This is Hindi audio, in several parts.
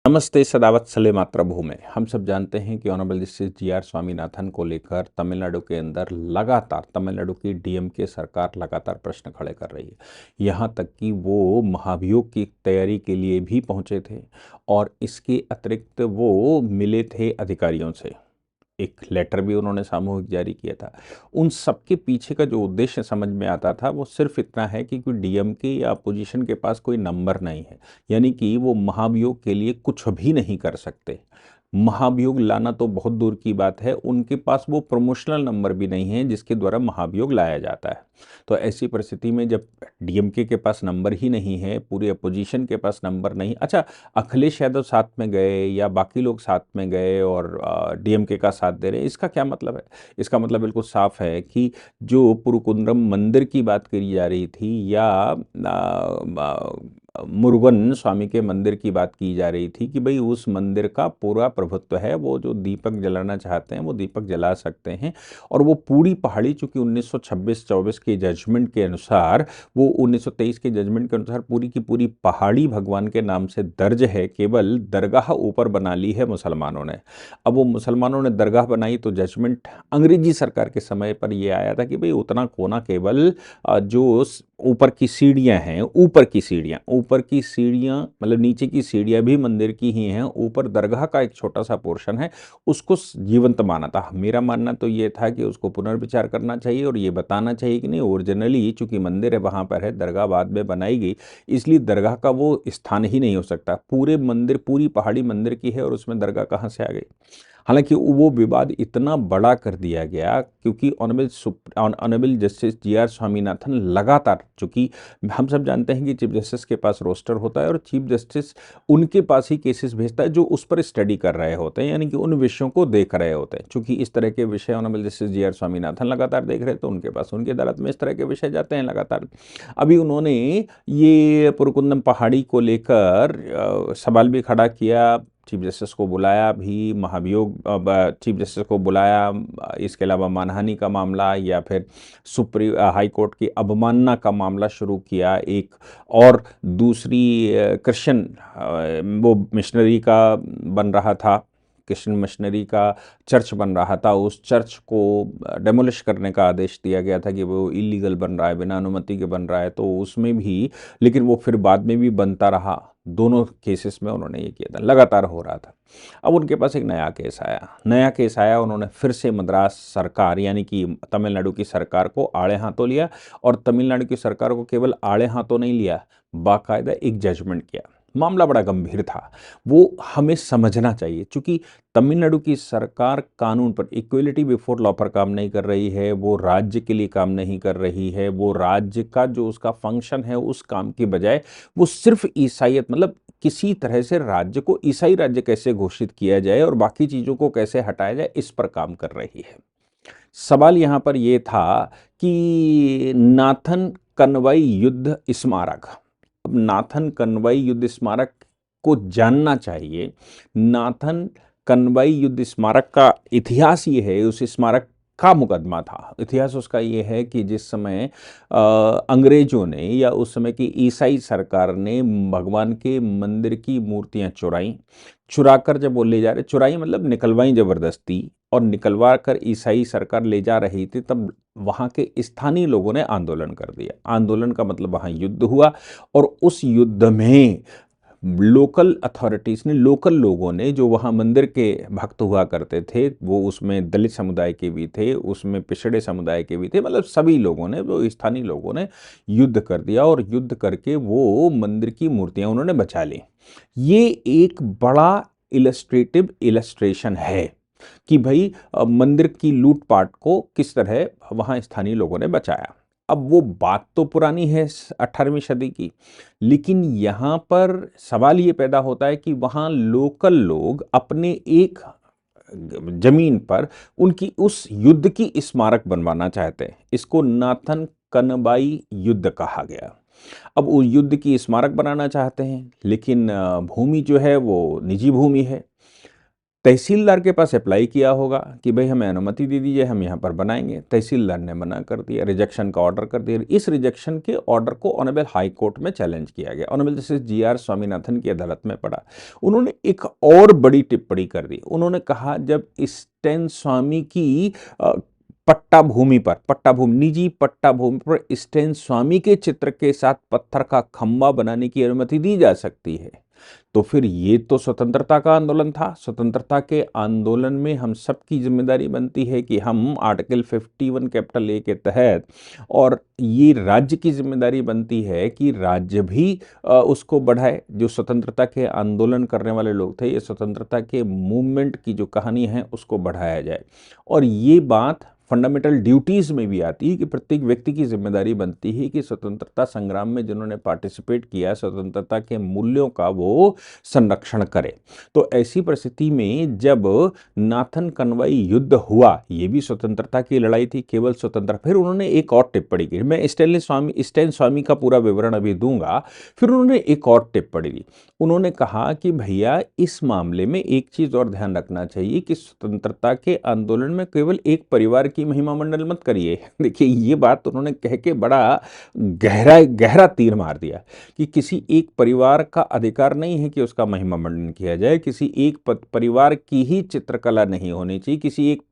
नमस्ते सदावत्सले मातृभूमि। हम सब जानते हैं कि ऑनरेबल जस्टिस जी.आर. स्वामीनाथन को लेकर तमिलनाडु के अंदर लगातार तमिलनाडु की डीएमके सरकार लगातार प्रश्न खड़े कर रही है। यहाँ तक कि वो महाभियोग की तैयारी के लिए भी पहुँचे थे और इसके अतिरिक्त वो मिले थे अधिकारियों से। एक लेटर भी उन्होंने सामूहिक जारी किया था। उन सबके पीछे का जो उद्देश्य समझ में आता था वो सिर्फ इतना है कि कोई डीएमके या अपोजिशन के पास कोई नंबर नहीं है, यानी कि वो महाभियोग के लिए कुछ भी नहीं कर सकते। महाभियोग लाना तो बहुत दूर की बात है, उनके पास वो प्रमोशनल नंबर भी नहीं है जिसके द्वारा महाभियोग लाया जाता है। तो ऐसी परिस्थिति में जब डीएमके के पास नंबर ही नहीं है, पूरी अपोजिशन के पास नंबर नहीं, अच्छा अखिलेश यादव साथ में गए या बाकी लोग साथ में गए और डीएमके का साथ दे रहे हैं, इसका क्या मतलब है? इसका मतलब बिल्कुल साफ है कि जो पुरुकुंद्रम मंदिर की बात करी जा रही थी या मुरुगन स्वामी के मंदिर की बात की जा रही थी कि भाई उस मंदिर का पूरा प्रभुत्व है, वो जो दीपक जलाना चाहते हैं वो दीपक जला सकते हैं। और वो पूरी पहाड़ी चूंकि 1926-24 के जजमेंट के अनुसार, वो 1923 के जजमेंट के अनुसार पूरी की पूरी पहाड़ी भगवान के नाम से दर्ज है, केवल दरगाह ऊपर बना ली है मुसलमानों ने। अब वो मुसलमानों ने दरगाह बनाई तो जजमेंट अंग्रेजी सरकार के समय पर ये आया था कि भाई उतना कोना केवल जो ऊपर की सीढ़ियां हैं, ऊपर की सीढ़ियां मतलब नीचे की सीढ़ियां भी मंदिर की ही हैं, ऊपर दरगाह का एक छोटा सा पोर्शन है, उसको जीवंत माना था। मेरा मानना तो ये था कि उसको पुनर्विचार करना चाहिए और ये बताना चाहिए कि नहीं, ओरिजिनली चूंकि मंदिर है वहां पर है, दरगाह बाद में बनाई गई, इसलिए दरगाह का वो स्थान ही नहीं हो सकता। पूरे मंदिर, पूरी पहाड़ी मंदिर की है और उसमें दरगाह कहाँ से आ गई? हालांकि वो विवाद इतना बड़ा कर दिया गया क्योंकि ऑनरेबल जस्टिस जी.आर. स्वामीनाथन लगातार, चूंकि हम सब जानते हैं कि चीफ जस्टिस के पास रोस्टर होता है और चीफ जस्टिस उनके पास ही केसेस भेजता है जो उस पर स्टडी कर रहे होते हैं, यानी कि उन विषयों को देख रहे होते हैं। चूंकि इस तरह के विषय ऑनरेबल जस्टिस जी.आर. स्वामीनाथन लगातार देख रहे, तो उनके पास उनकी अदालत में इस तरह के विषय जाते हैं लगातार। अभी उन्होंने ये पुरुकुंदम पहाड़ी को लेकर सवाल भी खड़ा किया, चीफ जस्टिस को बुलाया भी, महाभियोग चीफ जस्टिस को बुलाया, इसके अलावा मानहानि का मामला या फिर हाई कोर्ट की अवमानना का मामला शुरू किया। एक और दूसरी क्रिश्चियन वो मिशनरी का बन रहा था, क्रिश्चियन मिशनरी का चर्च बन रहा था, उस चर्च को डेमोलिश करने का आदेश दिया गया था कि वो इलीगल बन रहा है, बिना अनुमति के बन रहा है, तो उसमें भी, लेकिन वो फिर बाद में भी बनता रहा। दोनों केसेस में उन्होंने ये किया था, लगातार हो रहा था। अब उनके पास एक नया केस आया, उन्होंने फिर से मद्रास सरकार यानी कि तमिलनाडु की सरकार को आड़े हाथों लिया और तमिलनाडु की सरकार को केवल आड़े हाथों नहीं लिया, बाकायदा एक जजमेंट किया। मामला बड़ा गंभीर था, वो हमें समझना चाहिए। चूंकि तमिलनाडु की सरकार कानून पर, इक्वलिटी बिफोर लॉ पर काम नहीं कर रही है, वो राज्य के लिए काम नहीं कर रही है, वो राज्य का जो उसका फंक्शन है उस काम की बजाय वो सिर्फ ईसाईयत, मतलब किसी तरह से राज्य को ईसाई राज्य कैसे घोषित किया जाए और बाकी चीजों को कैसे हटाया जाए, इस पर काम कर रही है। सवाल यहां पर यह था कि नाथन कनवाई युद्ध स्मारक, अब नाथन कनवाई युद्ध स्मारक को जानना चाहिए। नाथन कनवाई युद्ध स्मारक का इतिहास ये है, उस स्मारक का मुकदमा था। इतिहास उसका ये है कि जिस समय अंग्रेजों ने या उस समय की ईसाई सरकार ने भगवान के मंदिर की मूर्तियां चुरा कर जब वो ले जा रहे, चुराई मतलब निकलवाई जबरदस्ती, और निकलवा कर ईसाई सरकार ले जा रही थी, तब वहां के स्थानीय लोगों ने आंदोलन कर दिया। आंदोलन का मतलब वहां युद्ध हुआ और उस युद्ध में लोकल अथॉरिटीज ने, लोकल लोगों ने, जो वहाँ मंदिर के भक्त हुआ करते थे, वो उसमें दलित समुदाय के भी थे, उसमें पिछड़े समुदाय के भी थे, मतलब सभी लोगों ने, वो स्थानीय लोगों ने युद्ध कर दिया और युद्ध करके वो मंदिर की मूर्तियां उन्होंने बचा ली। ये एक बड़ा इलस्ट्रेशन है कि भाई मंदिर की लूटपाट को किस तरह वहाँ स्थानीय लोगों ने बचाया। अब वो बात तो पुरानी है 18वीं सदी की, लेकिन यहाँ पर सवाल ये पैदा होता है कि वहाँ लोकल लोग अपने एक जमीन पर उनकी उस युद्ध की स्मारक बनवाना चाहते हैं। इसको नाथन कनबाई युद्ध कहा गया। अब वो युद्ध की स्मारक बनाना चाहते हैं, लेकिन भूमि जो है वो निजी भूमि है। तहसीलदार के पास अप्लाई किया होगा कि भाई हमें अनुमति दे दीजिए, हम यहाँ पर बनाएंगे। तहसीलदार ने मना कर दिया, रिजेक्शन का ऑर्डर कर दिया। इस रिजेक्शन के ऑर्डर को ऑनरेबल हाई कोर्ट में चैलेंज किया गया। Honourable justice G.R.. स्वामीनाथन की अदालत में पड़ा। उन्होंने एक और बड़ी टिप्पणी कर दी। उन्होंने कहा जब स्टैन स्वामी की पट्टा भूमि निजी पट्टा भूमि पर स्टैन स्वामी के चित्र के साथ पत्थर का खंबा बनाने की अनुमति दी जा सकती है, तो फिर ये तो स्वतंत्रता का आंदोलन था। स्वतंत्रता के आंदोलन में हम सबकी जिम्मेदारी बनती है कि हम आर्टिकल 51 कैपिटल ए के तहत, और ये राज्य की जिम्मेदारी बनती है कि राज्य भी उसको बढ़ाए। जो स्वतंत्रता के आंदोलन करने वाले लोग थे, ये स्वतंत्रता के मूवमेंट की जो कहानी है उसको बढ़ाया जाए। और ये बात फंडामेंटल ड्यूटीज़ में भी आती है कि प्रत्येक व्यक्ति की जिम्मेदारी बनती है कि स्वतंत्रता संग्राम में जिन्होंने पार्टिसिपेट किया, स्वतंत्रता के मूल्यों का वो संरक्षण करे। तो ऐसी परिस्थिति में जब नाथन कनवाई युद्ध हुआ, ये भी स्वतंत्रता की लड़ाई थी, केवल स्वतंत्र। फिर उन्होंने एक और टिप्पणी की, मैं स्टैन स्वामी का पूरा विवरण अभी दूंगा। फिर उन्होंने एक और टिप्पणी दी। उन्होंने कहा कि भैया इस मामले में एक चीज और ध्यान रखना चाहिए कि स्वतंत्रता के आंदोलन में केवल एक परिवार की महिमा मंडन मत करिए। देखिए ये बात उन्होंने कह के बड़ा गहरा तीर मार दिया कि किसी एक परिवार का अधिकार नहीं है कि उसका महिमा मंडन किया जाए, किसी एक परिवार की ही चित्रकला नहीं होनी चाहिए, किसी एक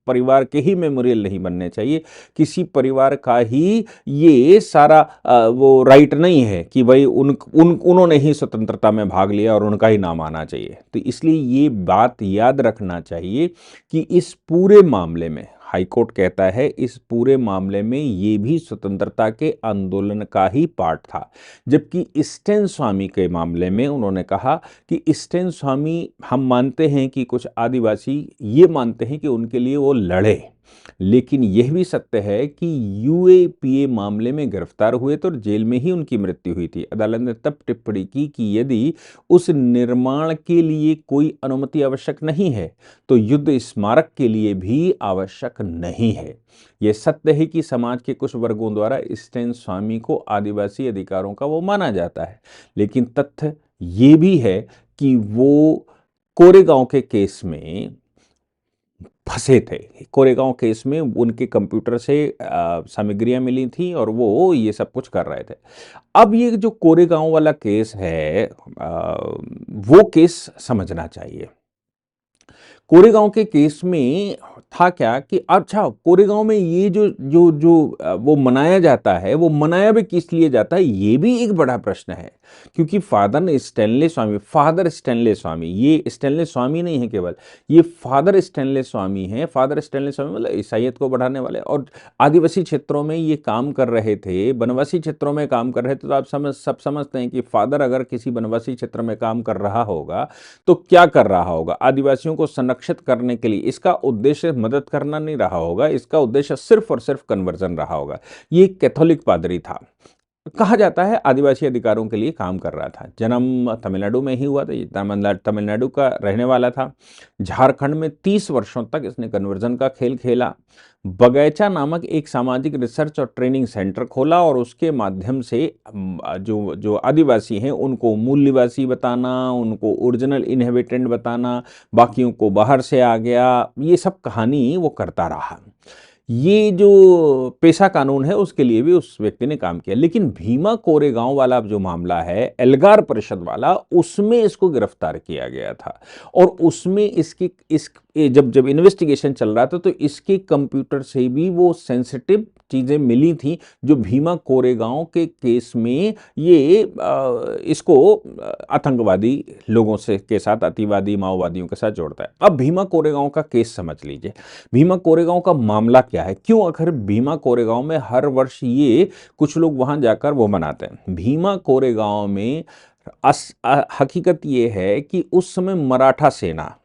परिवार के ही मेमोरियल नहीं बनने चाहिए, किसी परिवार का ही ये सारा वो राइट नहीं है कि भाई उन्होंने ही स्वतंत्रता में भाग लिया और उनका ही नाम आना चाहिए। तो इसलिए ये बात याद रखना चाहिए कि इस पूरे मामले में हाईकोर्ट कहता है इस पूरे मामले में ये भी स्वतंत्रता के आंदोलन का ही पार्ट था। जबकि स्टैन स्वामी के मामले में उन्होंने कहा कि स्टैन स्वामी, हम मानते हैं कि कुछ आदिवासी ये मानते हैं कि उनके लिए वो लड़े, लेकिन यह भी सत्य है कि यूएपीए मामले में गिरफ्तार हुए तो जेल में ही उनकी मृत्यु हुई थी। अदालत ने तब टिप्पणी की कि यदि उस निर्माण के लिए कोई अनुमति आवश्यक नहीं है तो युद्ध स्मारक के लिए भी आवश्यक नहीं है। यह सत्य है कि समाज के कुछ वर्गों द्वारा स्टैन स्वामी को आदिवासी अधिकारों का वो माना जाता है, लेकिन तथ्य ये भी है कि वो कोरेगांव के केस में फंसे थे। कोरेगांव केस में उनके कंप्यूटर से सामग्रियां मिली थी और वो ये सब कुछ कर रहे थे। अब ये जो कोरेगांव वाला केस है, वो केस समझना चाहिए। कोरेगांव के केस में था क्या कि अच्छा, कोरेगांव में ये जो जो जो वो मनाया जाता है, वो मनाया भी किस लिए जाता है, ये भी एक बड़ा प्रश्न है। क्योंकि फादर स्टैनले स्वामी, ये स्टैनले स्वामी नहीं है केवल, ये फादर स्टैनले स्वामी हैं। फादर स्टैनले स्वामी मतलब ईसाईयत को बढ़ाने वाले, और आदिवासी क्षेत्रों में ये काम कर रहे थे, वनवासी क्षेत्रों में काम कर रहे थे। तो आप सब समझते हैं कि फादर अगर किसी वनवासी क्षेत्र में काम कर रहा होगा तो क्या कर रहा होगा, आदिवासियों को संरक्षित करने के लिए। इसका उद्देश्य मदद करना नहीं रहा होगा, इसका उद्देश्य सिर्फ और सिर्फ कन्वर्जन रहा होगा। ये कैथोलिक पादरी था, कहा जाता है आदिवासी अधिकारों के लिए काम कर रहा था। जन्म तमिलनाडु में ही हुआ था, ये तमिलनाडु का रहने वाला था। झारखंड में 30 वर्षों तक इसने कन्वर्जन का खेल खेला। बगैचा नामक एक सामाजिक रिसर्च और ट्रेनिंग सेंटर खोला और उसके माध्यम से जो जो आदिवासी हैं उनको मूल निवासी बताना, उनको ओरिजिनल इनहेबिटेंट बताना, बाकियों को बाहर से आ गया, ये सब कहानी वो करता रहा। ये जो पेशा कानून है उसके लिए भी उस व्यक्ति ने काम किया। लेकिन भीमा कोरेगांव वाला जो मामला है, एल्गार परिषद वाला, उसमें इसको गिरफ्तार किया गया था। और उसमें जब इन्वेस्टिगेशन चल रहा था तो इसके कंप्यूटर से भी वो सेंसिटिव चीजें मिली थी जो भीमा कोरेगांव के केस में ये इसको आतंकवादी लोगों से के साथ, अतिवादी माओवादियों के साथ जोड़ता है। अब भीमा कोरेगांव का केस समझ लीजिए। भीमा कोरेगांव का मामला क्या है, क्यों आखिर भीमा कोरेगांव में हर वर्ष ये कुछ लोग वहां जाकर वो मनाते हैं। भीमा कोरेगांव में हकीकत ये है कि उस समय मराठा सेना,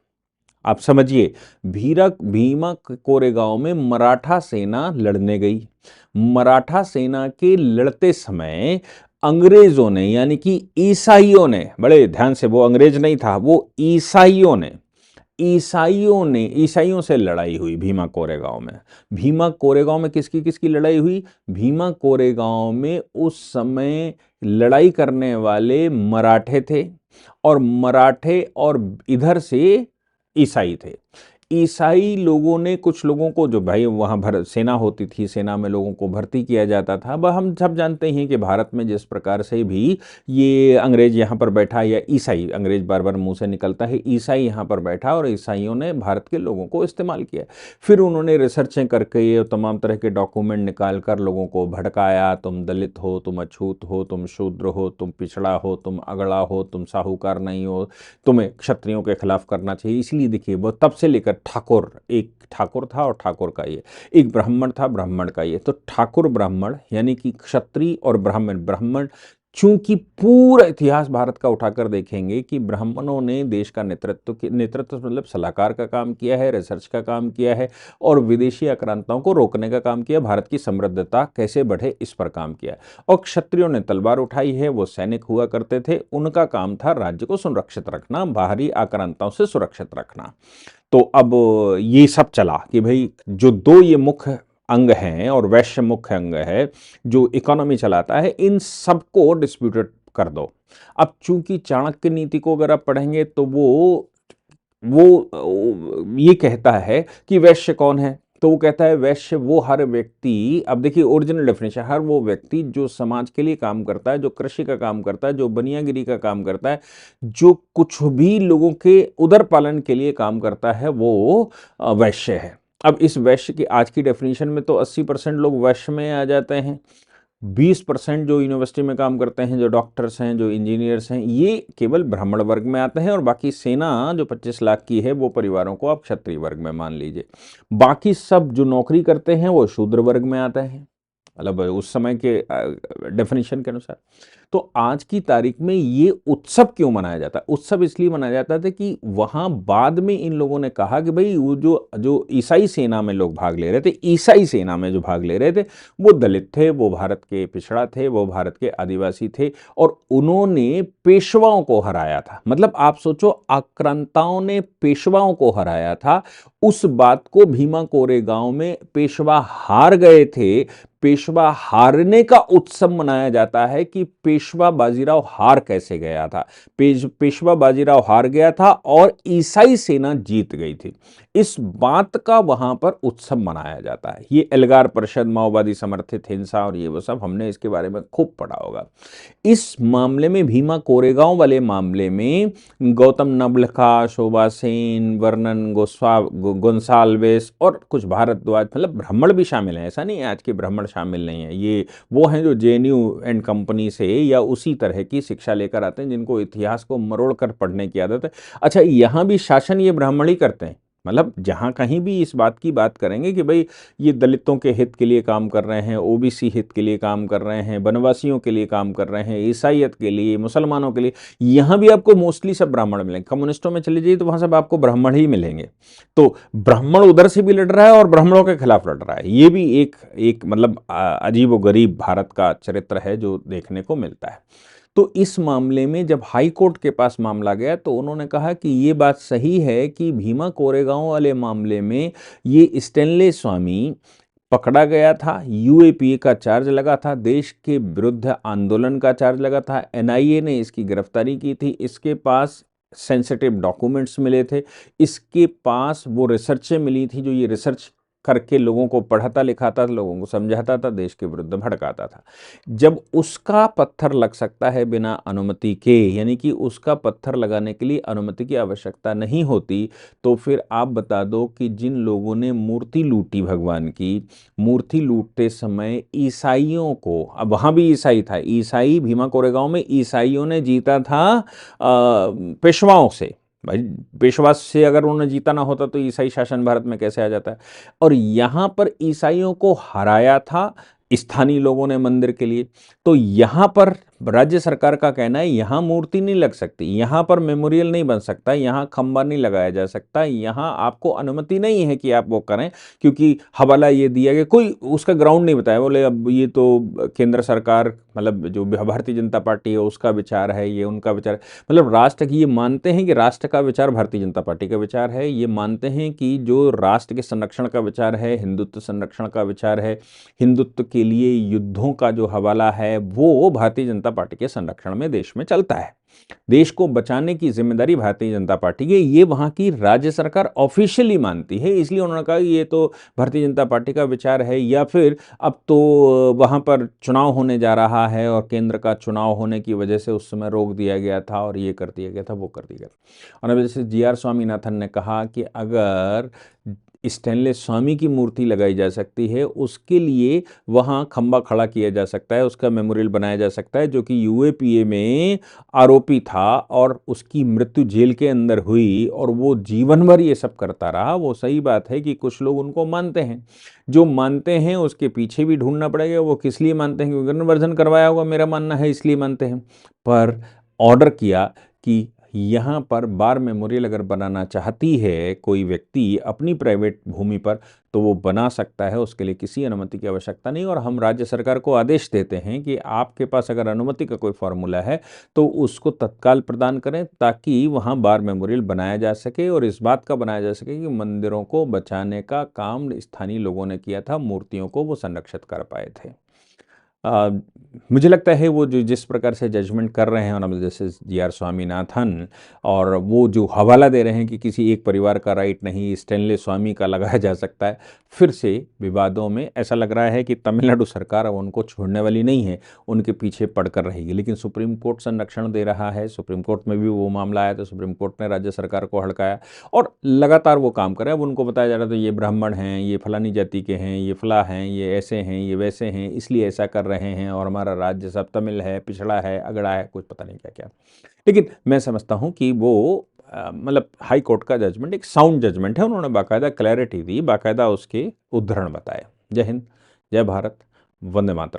आप समझिए, भीमा कोरेगांव में मराठा सेना लड़ने गई। मराठा सेना के लड़ते समय अंग्रेजों ने, यानी कि ईसाइयों ने, बड़े ध्यान से, वो अंग्रेज नहीं था, वो ईसाइयों से लड़ाई हुई भीमा कोरेगांव में। भीमा कोरेगांव में किसकी किसकी लड़ाई हुई? भीमा कोरेगांव में उस समय लड़ाई करने वाले मराठे थे, और मराठे और इधर से ईसाई थे। ईसाई लोगों ने कुछ लोगों को, जो भाई वहाँ भर सेना होती थी, सेना में लोगों को भर्ती किया जाता था। अब हम सब जानते हैं कि भारत में जिस प्रकार से भी ये अंग्रेज यहाँ पर बैठा, या ईसाई, अंग्रेज बार बार मुंह से निकलता है, ईसाई यहाँ पर बैठा और ईसाइयों ने भारत के लोगों को इस्तेमाल किया। फिर उन्होंने रिसर्चें करके ये तमाम तरह के डॉक्यूमेंट निकाल कर लोगों को भड़काया, तुम दलित हो, तुम अछूत हो, तुम शूद्र हो, तुम पिछड़ा हो, तुम अगड़ा हो, तुम साहूकार नहीं हो, तुम्हें क्षत्रियों के खिलाफ करना चाहिए। इसलिए देखिए वो तब से लेकर ठाकुर, एक ठाकुर था और ठाकुर का ये, एक ब्राह्मण था, ब्राह्मण का ये, तो ठाकुर ब्राह्मण यानी कि क्षत्रिय और ब्राह्मण, ब्राह्मण चूंकि पूरा इतिहास भारत का उठाकर देखेंगे कि ब्राह्मणों ने देश का नेतृत्व मतलब सलाहकार का काम किया है, रिसर्च का काम किया है, और विदेशी आक्रांताओं को रोकने का काम किया, भारत की समृद्धता कैसे बढ़े इस पर काम किया। और क्षत्रियों ने तलवार उठाई है, वो सैनिक हुआ करते थे, उनका काम था राज्य को सुरक्षित रखना, बाहरी आक्रांताओं से सुरक्षित रखना। तो अब ये सब चला कि भाई जो दो ये मुख्य अंग हैं और वैश्य मुख्य अंग है जो इकोनॉमी चलाता है, इन सबको डिस्प्यूटेड कर दो। अब चूंकि चाणक्य नीति को अगर आप पढ़ेंगे तो वो ये कहता है कि वैश्य कौन है, तो वो कहता है वैश्य वो हर व्यक्ति, अब देखिए ओरिजिनल डेफिनेशन, हर वो व्यक्ति जो समाज के लिए काम करता है, जो कृषि का काम करता है, जो बनियागिरी का काम करता है, जो कुछ भी लोगों के उदर पालन के लिए काम करता है, वो वैश्य है। अब इस वैश्य की आज की डेफिनेशन में तो 80% लोग वैश्य में आ जाते हैं, 20% जो यूनिवर्सिटी में काम करते हैं, जो डॉक्टर्स हैं, जो इंजीनियर्स हैं, ये केवल ब्राह्मण वर्ग में आते हैं, और बाकी सेना जो 25 लाख की है वो परिवारों को आप क्षत्रिय वर्ग में मान लीजिए। बाकी सब जो नौकरी करते हैं वो शूद्र वर्ग में आते हैं, मतलब उस समय के डेफिनेशन के अनुसार। तो आज की तारीख में ये उत्सव क्यों मनाया जाता है? उत्सव इसलिए मनाया जाता था कि वहां बाद में इन लोगों ने कहा कि भाई वो जो जो ईसाई सेना में लोग भाग ले रहे थे, ईसाई सेना में जो भाग ले रहे थे वो दलित थे, वो भारत के पिछड़ा थे, वो भारत के आदिवासी थे, और उन्होंने पेशवाओं को हराया था। मतलब आप सोचो, आक्रांताओं ने पेशवाओं को हराया था। उस बात को भीमा कोरेगांव में पेशवा हार गए थे, पेशवा हारने का उत्सव मनाया जाता है कि पेशवा बाजीराव हार कैसे गया था। पेशवा बाजीराव हार गया था और ईसाई सेना जीत गई थी, इस बात का वहां पर उत्सव मनाया जाता है। ये एल्गार परिषद, माओवादी समर्थित हिंसा और ये वो सब, हमने इसके बारे में खूब पढ़ा होगा। इस मामले में, भीमा कोरेगांव वाले मामले में, गौतम नवलखा, शोभा सेन, वर्णन गोन्साल्वेस और कुछ भारद्वाज, मतलब ब्राह्मण भी शामिल हैं, ऐसा नहीं है आज के ब्राह्मण शामिल नहीं है। ये वो हैं जो जेएनयू एंड कंपनी से या उसी तरह की शिक्षा लेकर आते हैं, जिनको इतिहास को मरोड़ कर पढ़ने की आदत है। अच्छा, यहाँ भी शासन ये ब्राह्मण ही करते हैं, मतलब जहां कहीं भी इस बात की बात करेंगे कि भाई ये दलितों के हित के लिए काम कर रहे हैं, ओबीसी हित के लिए काम कर रहे हैं, वनवासियों के लिए काम कर रहे हैं, ईसाइयत के लिए, मुसलमानों के लिए, यहां भी आपको मोस्टली सब ब्राह्मण मिलेंगे। कम्युनिस्टों में चले जाइए तो वहां सब आपको ब्राह्मण ही मिलेंगे। तो ब्राह्मण उधर से भी लड़ रहा है और ब्राह्मणों के खिलाफ लड़ रहा है। ये भी एक एक मतलब अजीब व गरीब भारत का चरित्र है जो देखने को मिलता है। तो इस मामले में जब हाई कोर्ट के पास मामला गया तो उन्होंने कहा कि ये बात सही है कि भीमा कोरेगांव वाले मामले में ये स्टेनले स्वामी पकड़ा गया था, यूएपीए का चार्ज लगा था, देश के विरुद्ध आंदोलन का चार्ज लगा था, एनआईए ने इसकी गिरफ्तारी की थी, इसके पास सेंसिटिव डॉक्यूमेंट्स मिले थे, इसके पास वो रिसर्चें मिली थी, जो ये रिसर्च करके लोगों को पढ़ाता लिखाता था, लोगों को समझाता था, देश के विरुद्ध भड़काता था। जब उसका पत्थर लग सकता है बिना अनुमति के, यानी कि उसका पत्थर लगाने के लिए अनुमति की आवश्यकता नहीं होती, तो फिर आप बता दो कि जिन लोगों ने मूर्ति लूटी भगवान की, मूर्ति लूटते समय ईसाइयों को, अब वहां भी ईसाई था, ईसाई भीमा कोरेगांव में ईसाइयों ने जीता था पेशवाओं से। भाई पेशवा से अगर उन्होंने जीता ना होता तो ईसाई शासन भारत में कैसे आ जाता है। और यहां पर ईसाइयों को हराया था स्थानीय लोगों ने मंदिर के लिए। तो यहां पर राज्य सरकार का कहना है यहां मूर्ति नहीं लग सकती, यहां पर मेमोरियल नहीं बन सकता, यहां खंबा नहीं लगाया जा सकता, यहां आपको अनुमति नहीं है कि आप वो करें, क्योंकि हवाला ये दिया गया, कोई उसका ग्राउंड नहीं बताया। बोले अब ये तो केंद्र सरकार, मतलब जो भारतीय जनता पार्टी है उसका विचार है, ये उनका विचार है। मतलब राष्ट्र की, ये मानते हैं कि राष्ट्र का विचार भारतीय जनता पार्टी का विचार है, ये मानते हैं कि जो राष्ट्र के संरक्षण का विचार है, हिंदुत्व संरक्षण का विचार है, हिंदुत्व के लिए युद्धों का जो हवाला है वो भारतीय जनता जनता पार्टी के संरक्षण में देश में चलता है। देश को बचाने की जिम्मेदारी भारतीय जनता पार्टी की, ये वहाँ की राज्य सरकार ऑफिशियली मानती है। इसलिए उन्होंने कहा ये तो भारतीय जनता पार्टी का विचार है, या फिर अब तो वहाँ पर चुनाव होने जा रहा है और केंद्र का चुनाव होने की वजह से उस समय रोक दिया गया था और ये कर दिया गया था, वो कर दिया गया था। और अब जैसे जी आर स्वामीनाथन ने कहा कि अगर स्टेनलेस स्वामी की मूर्ति लगाई जा सकती है, उसके लिए वहाँ खंबा खड़ा किया जा सकता है, उसका मेमोरियल बनाया जा सकता है, जो कि यूएपीए में आरोपी था और उसकी मृत्यु जेल के अंदर हुई और वो जीवन भर ये सब करता रहा। वो सही बात है कि कुछ लोग उनको मानते हैं, जो मानते हैं उसके पीछे भी ढूंढना पड़ेगा वो किस लिए मानते हैं, क्योंकि कन्वर्जन करवाया होगा, मेरा मानना है इसलिए मानते हैं। पर ऑर्डर किया कि यहाँ पर बार मेमोरियल अगर बनाना चाहती है कोई व्यक्ति अपनी प्राइवेट भूमि पर, तो वो बना सकता है, उसके लिए किसी अनुमति की आवश्यकता नहीं। और हम राज्य सरकार को आदेश देते हैं कि आपके पास अगर अनुमति का कोई फॉर्मूला है तो उसको तत्काल प्रदान करें, ताकि वहाँ बार मेमोरियल बनाया जा सके और इस बात का बनाया जा सके कि मंदिरों को बचाने का काम स्थानीय लोगों ने किया था, मूर्तियों को वो संरक्षित कर पाए थे। अ, मुझे लगता है वो जो जिस प्रकार से जजमेंट कर रहे हैं honourable justice G R Swaminathan, और वो जो हवाला दे रहे हैं कि किसी एक परिवार का राइट नहीं, स्टेनलेस स्वामी का लगाया जा सकता है, फिर से विवादों में ऐसा लग रहा है कि तमिलनाडु सरकार अब उनको छोड़ने वाली नहीं है, उनके पीछे पड़कर रहेगी। लेकिन सुप्रीम कोर्ट संरक्षण दे रहा है, सुप्रीम कोर्ट में भी वो मामला आया तो सुप्रीम कोर्ट ने राज्य सरकार को हड़काया और लगातार वो काम कर रहे हैं। अब उनको बताया जा रहा था ये ब्राह्मण हैं, ये फलानी जाति के हैं, ये फला हैं, ये ऐसे हैं, ये वैसे हैं, इसलिए ऐसा कर रहे हैं और हमारा राज्य सब तमिल है, पिछड़ा है, अगड़ा है, कुछ पता नहीं क्या क्या। लेकिन मैं समझता हूँ कि वो मतलब हाई कोर्ट का जजमेंट एक साउंड जजमेंट है, उन्होंने बाकायदा क्लैरिटी दी, बाकायदा उसके उद्धरण बताए। जय हिंद, जय भारत, वंदे मातरम।